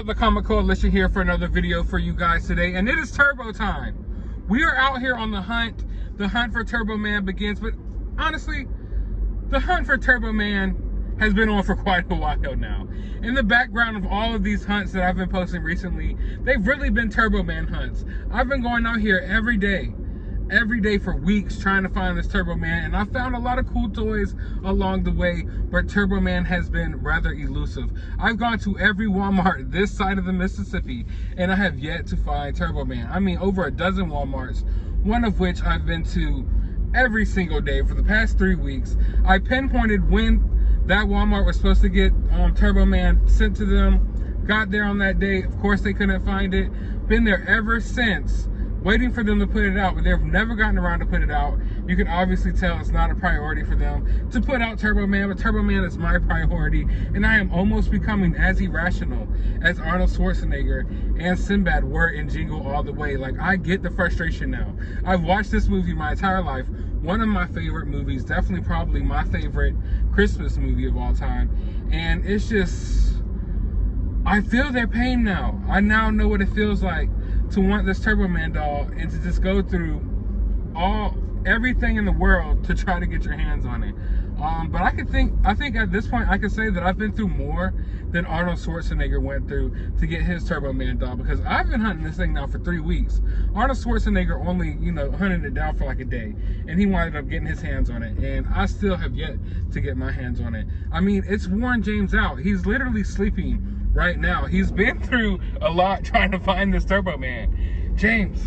up, the Comic Coalition here for another video for you guys today, and it is Turbo time. We are out here on the hunt. The hunt for Turbo Man begins, but honestly, the hunt for Turbo Man has been on for quite a while now. In the background of all of these hunts that I've been posting recently, they've really been Turbo Man hunts. I've been going out here every day for weeks trying to find this Turbo Man, and I found a lot of cool toys along the way, but Turbo Man has been rather elusive. I've gone to every Walmart this side of the Mississippi, and I have yet to find Turbo Man. I mean, over a dozen Walmarts, one of which I've been to every single day for the past 3 weeks. I pinpointed when that Walmart was supposed to get Turbo Man sent to them, got there on that day. Of course, they couldn't find it. Been there ever since, waiting for them to put it out, but they've never gotten around to put it out. You can obviously tell it's not a priority for them to put out Turbo Man, but Turbo Man is my priority, and I am almost becoming as irrational as Arnold Schwarzenegger and Sinbad were in Jingle All the Way. Like, I get the frustration now. I've watched this movie my entire life. One of my favorite movies, definitely probably my favorite Christmas movie of all time, and it's just, I feel their pain now. I now know what it feels like to want this Turbo Man doll and to just go through everything in the world to try to get your hands on it. But I think at this point I can say that I've been through more than Arnold Schwarzenegger went through to get his Turbo Man doll, because I've been hunting this thing now for 3 weeks. Arnold Schwarzenegger only, hunted it down for like a day, and he wound up getting his hands on it, and I still have yet to get my hands on it. I mean, it's worn James out. He's literally sleeping right now. He's been through a lot trying to find this Turbo Man. James,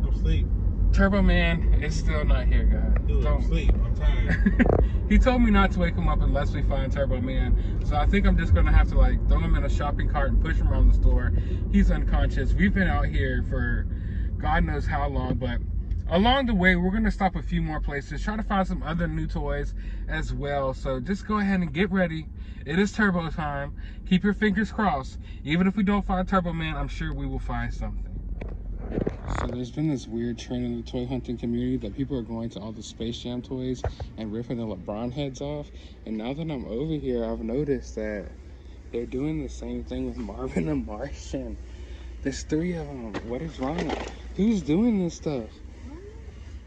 I'm asleep. Turbo Man is still not here, guys. Dude, I'm asleep. I'm tired. He told me not to wake him up unless we find Turbo Man. So I think I'm just gonna have to throw him in a shopping cart and push him around the store. He's unconscious. We've been out here for God knows how long, but along the way, we're gonna stop a few more places, try to find some other new toys as well. So just go ahead and get ready. It is Turbo time. Keep your fingers crossed. Even if we don't find Turbo Man, I'm sure we will find something. So there's been this weird trend in the toy hunting community that people are going to all the Space Jam toys and ripping the LeBron heads off. And now that I'm over here, I've noticed that they're doing the same thing with Marvin and Martian. There's 3 of them. What is wrong? Who's doing this stuff?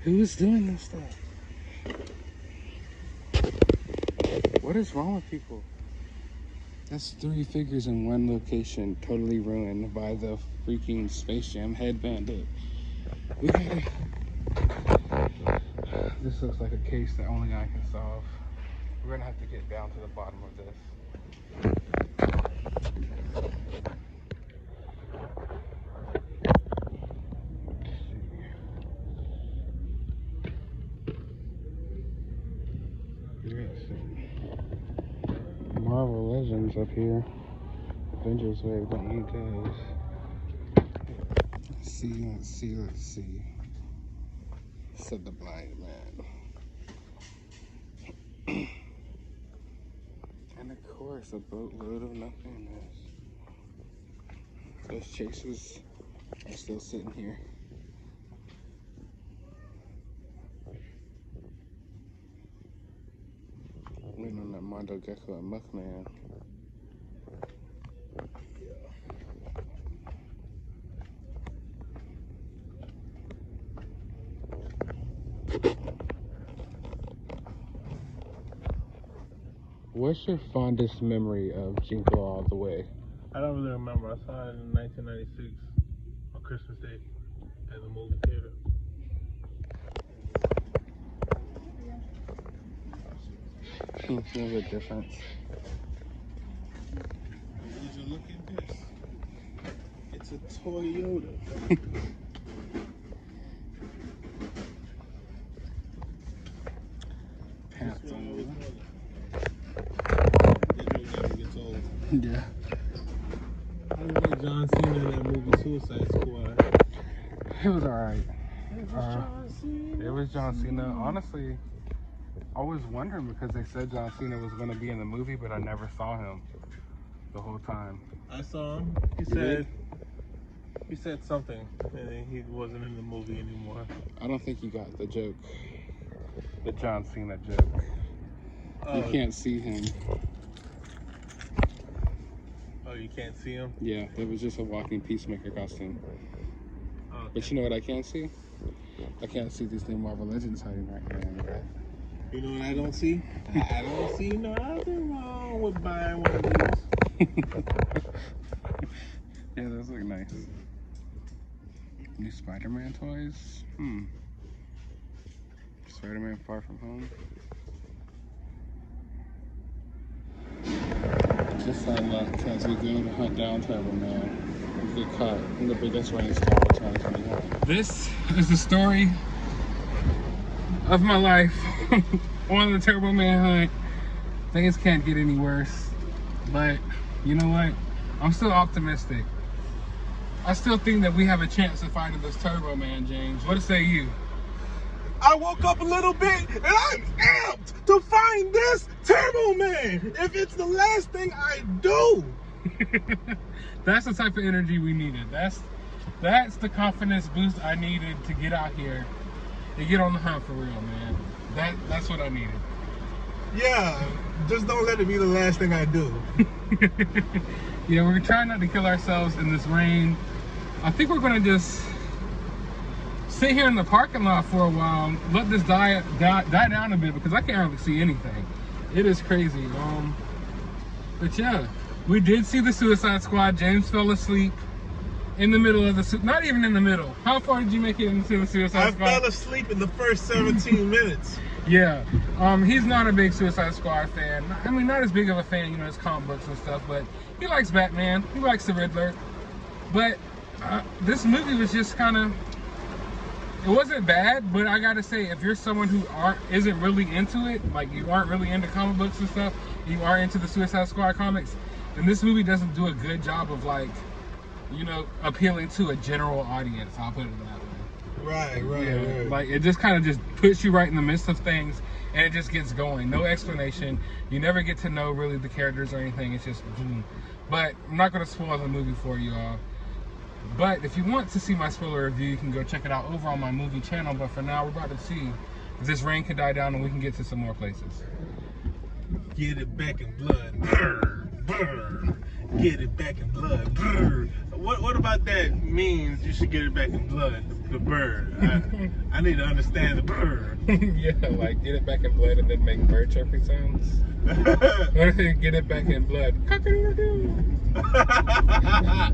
Who's doing this stuff? What is wrong with people? That's 3 figures in one location, totally ruined by the freaking Space Jam head bandit. We gotta... This looks like a case that only I can solve. We're gonna have to get down to the bottom of this. Marvel Legends up here. Avengers Wave, don't need those. Let's see. Said the blind man. And of course, a boatload of nothingness. Those chases are still sitting here. Waiting on that Mondo Gecko and Muckman. What's your fondest memory of Jingle All the Way? I don't really remember. I saw it in 1996 on Christmas Day at the movie theater. There's a difference. Would you look at this? It's a Toyota. Pants on. Yeah. I like John Cena in that movie Suicide Squad. It was alright. It was John Cena. Honestly, I was wondering because they said John Cena was going to be in the movie, but I never saw him the whole time. I saw him. He said something, and he wasn't in the movie anymore. I don't think you got the joke. The John Cena joke. You can't see him. Oh, you can't see him? Yeah, it was just a walking peacemaker costume. Okay. But you know what I can see? I can't see these new Marvel Legends hiding right here. You know what I don't see? I don't see nothing wrong with buying one of these. Yeah, those look nice. New Spider-Man toys? Spider-Man Far From Home. Just unlocked as we go to hunt down Turbo Man. We get caught in the biggest rainstorm of 2021. This is the story of my life on the Turbo Man hunt. Things can't get any worse, but you know what? I'm still optimistic. I still think that we have a chance of finding this Turbo Man, James. What say you? I woke up a little bit and I'm amped to find this Turbo Man. If it's the last thing I do. That's the type of energy we needed. That's the confidence boost I needed to get out here and get on the hunt for real, man. That's what I needed. Yeah, just don't let it be the last thing I do. Yeah, we're trying not to kill ourselves in this rain. I think we're gonna just sit here in the parking lot for a while, let this die down a bit because I can't really see anything. It is crazy. But yeah, we did see the Suicide Squad. James fell asleep in the middle of the, not even in the middle. How far did you make it into the Suicide Squad? I fell asleep in the first 17 minutes. Yeah, he's not a big Suicide Squad fan. I mean, not as big of a fan, you know, his comic books and stuff, but he likes Batman, he likes the Riddler. But this movie was just kind of, it wasn't bad, but I gotta say, if you're someone who isn't really into it, like you aren't really into comic books and stuff, you are into the Suicide Squad comics, then this movie doesn't do a good job of, like, you know, appealing to a general audience, I'll put it that way. Right. Like, it just kind of just puts you right in the midst of things, and it just gets going. No explanation. You never get to know really the characters or anything. It's just boom. But I'm not going to spoil the movie for you all. But if you want to see my spoiler review, you can go check it out over on my movie channel. But for now, we're about to see if this rain can die down and we can get to some more places. Get it back in blood. Brr, brr. Get it back in blood. Brr. What about that means you should get it back in blood? The bird. I need to understand the bird. Yeah, like get it back in blood and then make bird chirping sounds. What if they get it back in blood? Cock-a-doodle-doo.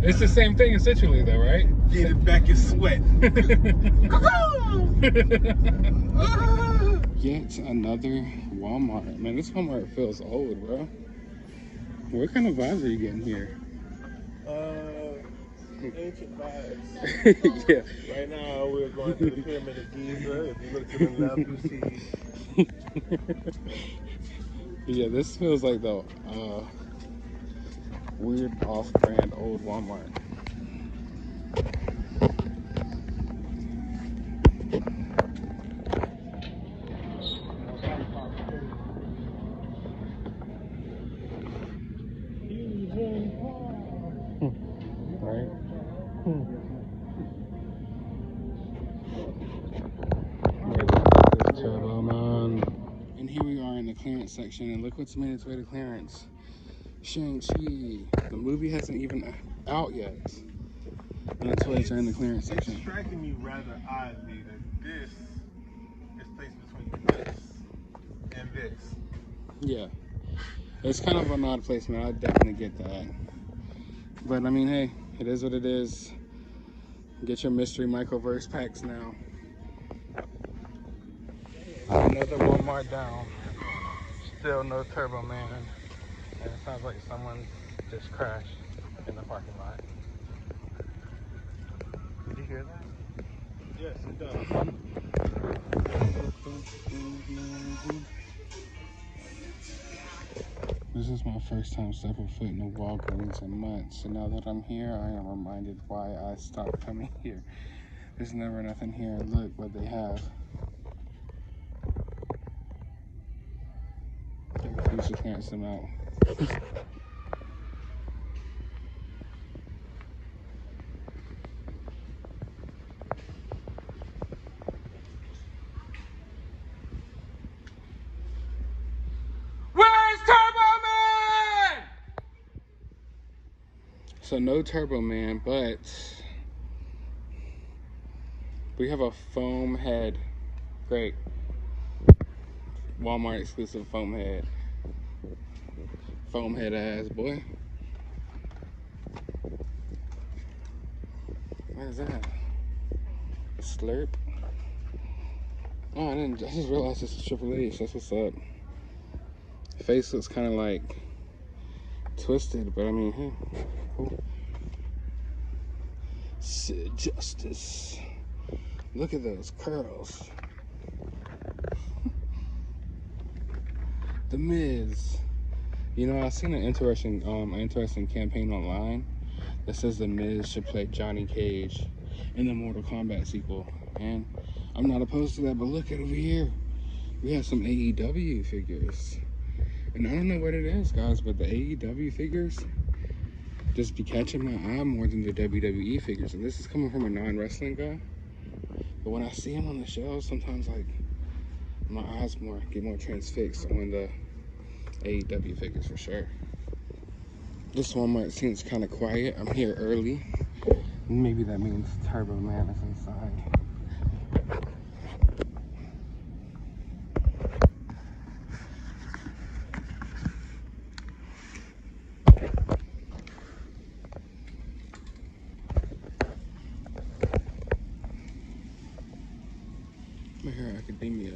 It's the same thing essentially though, right? Get it back in sweat. Yet another Walmart. Man, this Walmart feels old, bro. What kind of vibes are you getting here? Ancient vibes. Yeah. Right now we're going to the Pyramid of Giza. If you look to the left, you see. Yeah, this feels like the weird off-brand old Walmart. Right? Turbo Man. And here we are in the clearance section, and look what's made its way to clearance. Shang-Chi. The movie hasn't even out yet. And the toys are in the clearance section. It's striking me rather oddly that this is placed between this and this. Yeah. It's kind of an odd placement. I definitely get that. But I mean, hey, it is what it is. Get your mystery microverse packs now. Another Walmart down. Still no Turbo Man. And it sounds like someone just crashed in the parking lot. Did you hear that? Yes, it does. This is my first time stepping foot in a Walgreens in months, and now that I'm here, I am reminded why I stopped coming here. There's never nothing here, and look what they have. They refuse to clearance them out. Where's Turbo Man? So no Turbo Man, but we have a foam head. Great. Walmart exclusive foam head. Foam head ass boy. What is that? A slurp? Oh, I just realized this is Triple H. That's what's up. Face looks kind of like twisted, but I mean, hey, cool. Sid Justice. Look at those curls. The Miz. You know, I've seen an interesting campaign online that says The Miz should play Johnny Cage in the Mortal Kombat sequel. And I'm not opposed to that, but look at over here. We have some AEW figures. And I don't know what it is, guys, but the AEW figures just be catching my eye more than the WWE figures. And this is coming from a non-wrestling guy. But when I see them on the shelves, sometimes like my eyes get more transfixed on the AEW figures for sure. This Walmart seems kind of quiet. I'm here early. Maybe that means Turbo Man is inside. My Hero Academia.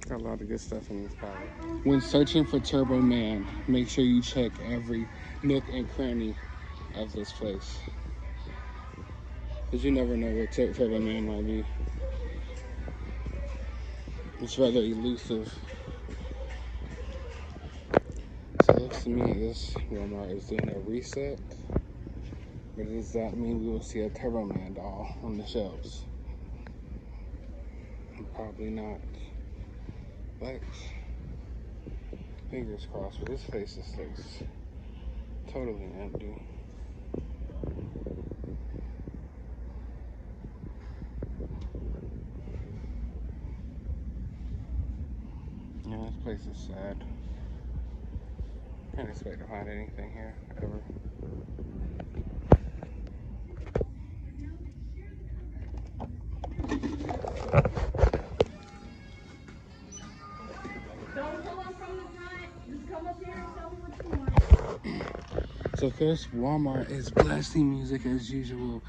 Got a lot of good stuff in this palette. When searching for Turbo Man, make sure you check every nook and cranny of this place. Because you never know where Turbo Man might be. It's rather elusive. So it looks to me this Walmart is doing a reset. But does that mean we will see a Turbo Man doll on the shelves? Probably not. But fingers crossed, but this place just looks totally empty. Yeah, this place is sad. Can't expect to find anything here ever. So of course, Walmart is blasting music as usual.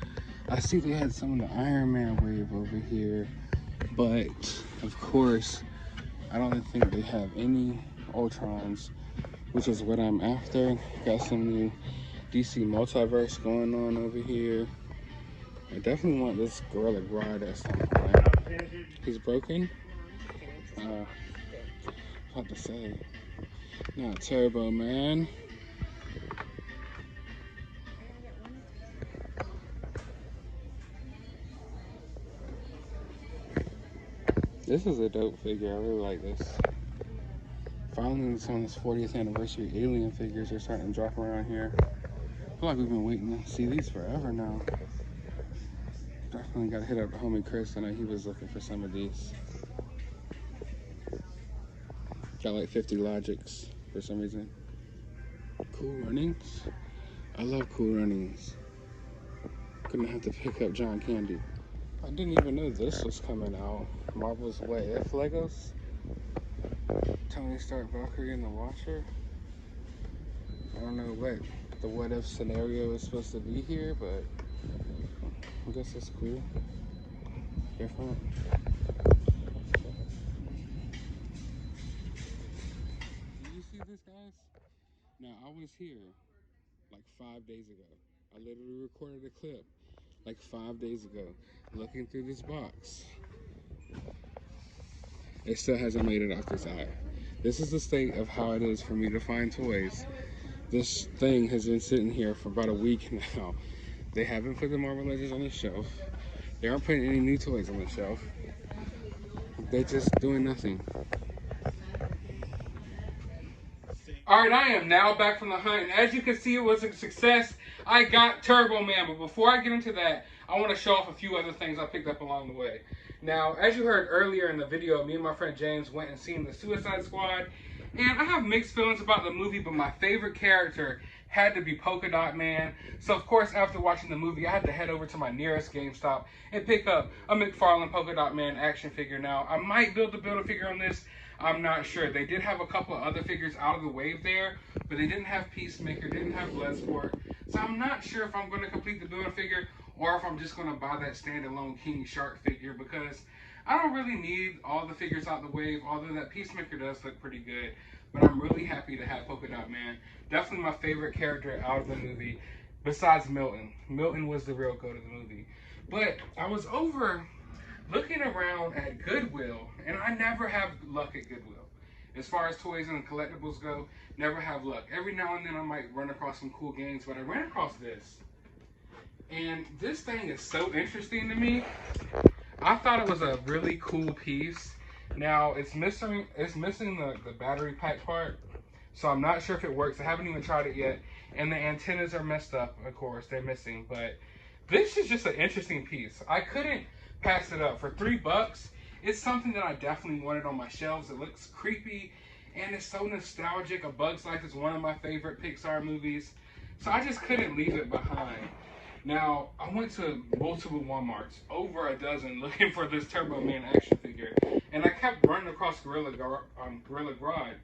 I see they had some of the Iron Man wave over here, but of course, I don't think they have any Ultrons, which is what I'm after. Got some new DC Multiverse going on over here. I definitely want this Gorilla Grodd at some point. He's broken? Hard to say. Not Turbo Man. This is a dope figure. I really like this. Finally, it's on this 40th anniversary. Alien figures are starting to drop around here. I feel like we've been waiting to see these forever now. Definitely got to hit up the homie Chris. I know he was looking for some of these. Got like 50 Logics for some reason. Cool Runnings. I love Cool Runnings. Gonna have to pick up John Candy. I didn't even know this was coming out. Marvel's What If Legos. Tony Stark, Valkyrie, and the Watcher. I don't know what the what if scenario is supposed to be here, but I guess it's cool. Different. Did you see this, guys? Now, I was here like 5 days ago. I literally recorded a clip like 5 days ago, looking through this box. It still hasn't made it off this eye. This is the state of how it is for me to find toys. This thing has been sitting here for about a week now. They haven't put the Marvel Legends on the shelf. They aren't putting any new toys on the shelf. They're just doing nothing. Alright, I am now back from the hunt, and as you can see, it was a success. I got Turbo Man, but before I get into that, I want to show off a few other things I picked up along the way. Now, as you heard earlier in the video, me and my friend James went and seen the Suicide Squad, And I have mixed feelings about the movie, but my favorite character had to be Polka Dot Man. So of course, after watching the movie, I had to head over to my nearest GameStop and pick up a Mcfarlane Polka Dot Man action figure. Now, I might build a figure on this. I'm not sure. They did have a couple of other figures out of the wave there, but they didn't have Peacemaker, didn't have Bloodsport. So I'm not sure if I'm going to complete the Build-A-Figure or if I'm just going to buy that standalone King Shark figure, because I don't really need all the figures out the wave, although that Peacemaker does look pretty good. But I'm really happy to have Polka Dot Man. Definitely my favorite character out of the movie, besides Milton. Milton was the real goat of the movie. But I was over looking around at Goodwill, and I never have luck at Goodwill. As far as toys and collectibles go, never have luck. Every now and then I might run across some cool games, but I ran across this. And this thing is so interesting to me. I thought it was a really cool piece. Now, it's missing the battery pack part, so I'm not sure if it works. I haven't even tried it yet. And the antennas are messed up, of course. They're missing. But this is just an interesting piece. I couldn't pass it up. For $3, it's something that I definitely wanted on my shelves. It looks creepy, and it's so nostalgic. A Bug's Life is one of my favorite Pixar movies, so I just couldn't leave it behind. Now, I went to multiple Walmarts, over a dozen, looking for this Turbo Man action figure. And I kept running across Gorilla Grodd.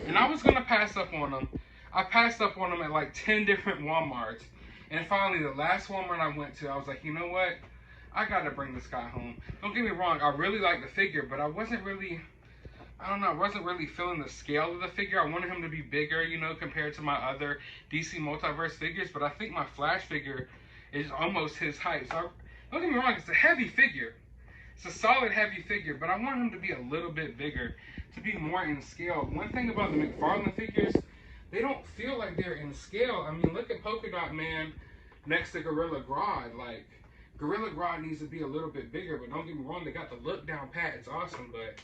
And I was going to pass up on them. I passed up on them at like 10 different Walmarts. And finally, the last Walmart I went to, I was like, you know what? I got to bring this guy home. Don't get me wrong, I really like the figure, but I wasn't really feeling the scale of the figure. I wanted him to be bigger, you know, compared to my other DC Multiverse figures, but I think my Flash figure is almost his height. So don't get me wrong, it's a heavy figure. It's a solid heavy figure, but I want him to be a little bit bigger, to be more in scale. One thing about the McFarlane figures, they don't feel like they're in scale. I mean, look at Polka Dot Man next to Gorilla Grodd. Like, Gorilla Grodd needs to be a little bit bigger, but don't get me wrong, they got the look down pat. It's awesome, but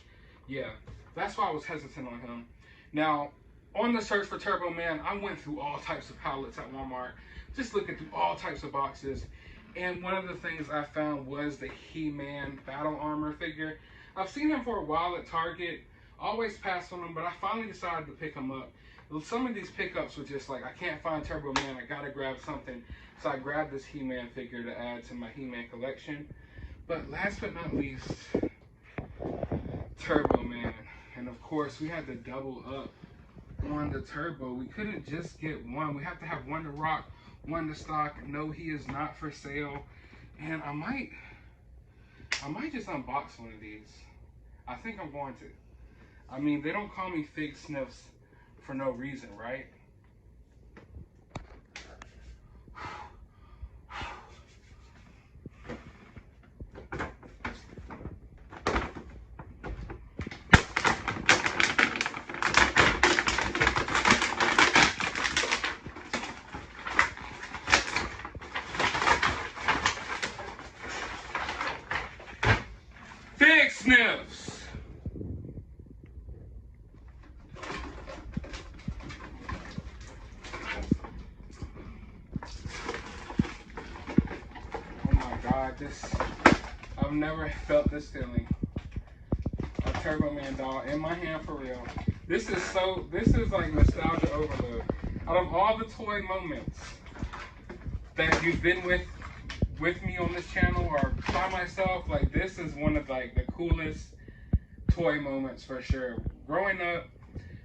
yeah, that's why I was hesitant on him. Now, on the search for Turbo Man, I went through all types of pallets at Walmart, just looking through all types of boxes. And one of the things I found was the He-Man Battle Armor figure. I've seen him for a while at Target, always passed on him, but I finally decided to pick him up. Some of these pickups were just like, I can't find Turbo Man, I gotta grab something. So I grabbed this He-Man figure to add to my He-Man collection. But last but not least, Turbo Man. And of course, we had to double up on the Turbo. We couldn't just get one. We have to have one to rock, one to stock. No, he is not for sale. And I might just unbox one of these. I think I'm going to. I mean, they don't call me Fig Sniffs for no reason, right? Fig Sniffs! I've never felt this feeling. A Turbo Man doll in my hand for real. This is like nostalgia overload. Out of all the toy moments that you've been with me on this channel or by myself, like this is one of like the coolest toy moments for sure. Growing up,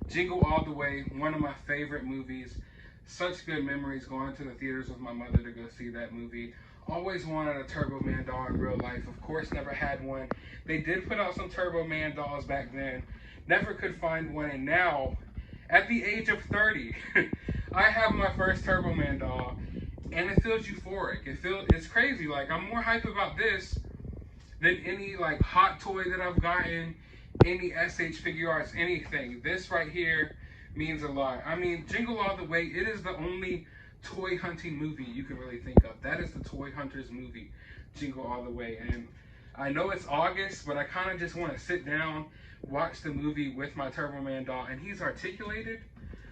Jingle All the Way, one of my favorite movies. Such good memories going to the theaters with my mother to go see that movie. Always wanted a Turbo Man doll in real life. Of course, never had one. They did put out some Turbo Man dolls back then. Never could find one. And now, at the age of 30, I have my first Turbo Man doll. And it feels euphoric. It's crazy. Like, I'm more hype about this than any, like, hot toy that I've gotten. Any SH Figure Arts, anything. This right here means a lot. I mean, Jingle All the Way, it is the only toy hunting movie you can really think of. That is the Toy Hunters movie, Jingle All the Way. And I know it's August, but I kind of just want to sit down, watch the movie with my Turbo Man doll, and he's articulated.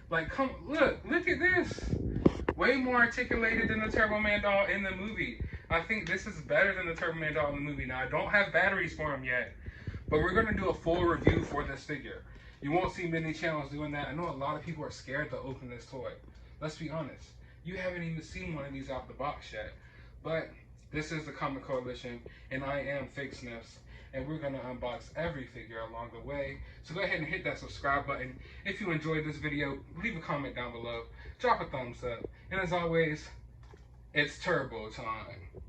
Like, look at this. Way more articulated than the Turbo Man doll in the movie. I think this is better than the Turbo Man doll in the movie. Now, I don't have batteries for him yet, but we're going to do a full review for this figure. You won't see many channels doing that. I know a lot of people are scared to open this toy. Let's be honest. You haven't even seen one of these out the box yet. But this is the Comic Coalition, and I am Fake Sniffs, and we're going to unbox every figure along the way. So go ahead and hit that subscribe button. If you enjoyed this video, leave a comment down below. Drop a thumbs up. And as always, it's turbo time.